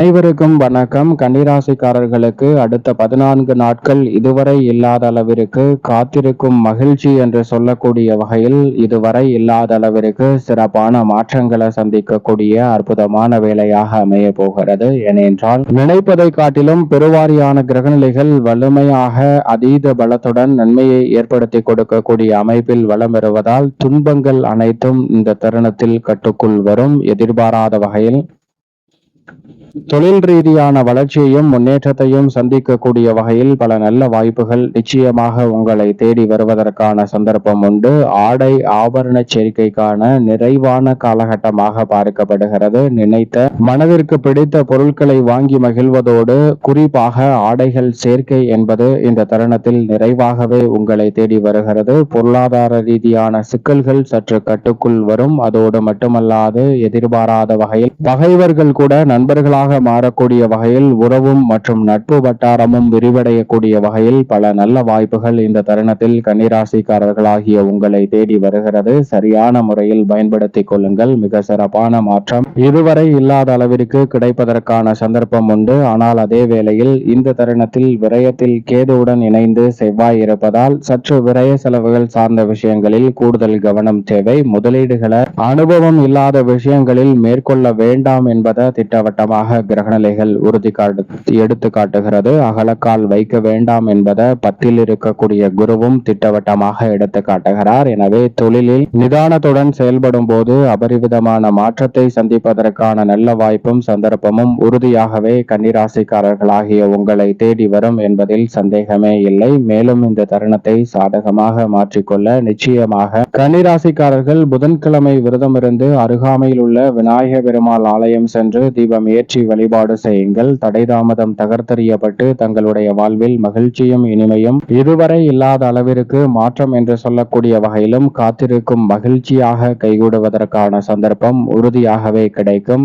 அனைவருக்கும் வணக்கம். கன்னிராசிக்காரர்களுக்கு அடுத்த 14 நாட்கள் இதுவரை இல்லாத அளவிற்கு காத்திருக்கும் மகிழ்ச்சி என்று சொல்லக்கூடிய வகையில் இதுவரை இல்லாத அளவிற்கு சிறப்பான மாற்றங்களை சந்திக்கக்கூடிய அற்புதமான வேளையாக அமைய போகிறது. ஏனென்றால் நினைப்பதை காட்டிலும் பெருவாரியான கிரகநிலைகள் வலிமையாக அதீத பலத்துடன் நன்மையை ஏற்படுத்தி கொடுக்கக்கூடிய அமைப்பில் வலம் பெறுவதால் துன்பங்கள் அனைத்தும் இந்த தருணத்தில் கட்டுக்குள் வரும். எதிர்பாராத வகையில் தொழில் ரீதியான வளர்ச்சியையும் முன்னேற்றத்தையும் சந்திக்கக்கூடிய வகையில் பல நல்ல வாய்ப்புகள் நிச்சயமாக உங்களை தேடி வருவதற்கான சந்தர்ப்பம் உண்டு. ஆடை ஆபரண சேர்க்கைக்கான நிறைவான காலகட்டமாக பார்க்கப்படுகிறது. நினைத்த மனதிற்கு பிடித்த பொருட்களை வாங்கி மகிழ்வதோடு குறிப்பாக ஆடைகள் சேர்க்கை என்பது இந்த தருணத்தில் நிறைவாகவே உங்களை தேடி வருகிறது. பொருளாதார ரீதியான சிக்கல்கள் சற்று கட்டுக்குள் வரும். அதோடு மட்டுமல்லாது எதிர்பாராத வகையில் பகைவர்கள் கூட நண்பர்களாக மாறக்கூடிய வகையில் உறவும் மற்றும் நட்பு வட்டாரமும் விரிவடையக்கூடிய வகையில் பல நல்ல வாய்ப்புகள் இந்த தருணத்தில் கன்னிராசிக்காரர்களாகிய உங்களை தேடி வருகிறது. சரியான முறையில் பயன்படுத்திக் கொள்ளுங்கள். மிக சிறப்பான மாற்றம் இதுவரை இல்லாத அளவிற்கு கிடைப்பதற்கான சந்தர்ப்பம் உண்டு. ஆனால் அதே வேளையில் இந்த தருணத்தில் விரயத்தில் கேதுவுடன் இணைந்து செவ்வாய் இருப்பதால் சற்று விரய செலவுகள் சார்ந்த விஷயங்களில் கூடுதல் கவனம் தேவை. முதலீடுகளை அனுபவம் இல்லாத விஷயங்களில் மேற்கொள்ள வேண்டாம் என்பதை திட்டவட்டமாக கிரகநிலைகள் எடுத்து காட்டுகிறது. அகலக்கால் வைக்க வேண்டாம் என்பதை 10ல் இருக்கக்கூடிய குருவும் திட்டவட்டமாக எடுத்து காட்டுகிறார். எனவே தொழிலில் நிதானத்துடன் செயல்படும் போது அபரிவிதமான மாற்றத்தை சந்திப்பதற்கான நல்ல வாய்ப்பும் சந்தர்ப்பமும் உறுதியாகவே கன்னிராசிக்காரர்களாகிய உங்களை தேடி வரும் என்பதில் சந்தேகமே இல்லை. மேலும் இந்த தருணத்தை சாதகமாக மாற்றிக்கொள்ள நிச்சயமாக கன்னிராசிக்காரர்கள் புதன்கிழமை விரதம் இருந்து அருகாமையில் உள்ள விநாயக பெருமாள் ஆலயம் சென்று தீபம் ஏற்றி வழிபாடு செய்யுங்கள். தடை தாமதம் தகர்த்தெறியப்பட்டு தங்களுடைய வாழ்வில் மகிழ்ச்சியும் இனிமையும் இதுவரை இல்லாத அளவிற்கு மாற்றம் என்று சொல்லக்கூடிய வகையிலும் காத்திருக்கும் மகிழ்ச்சியாக கைகூடுவதற்கான சந்தர்ப்பம் உறுதியாகவே கிடைக்கும்.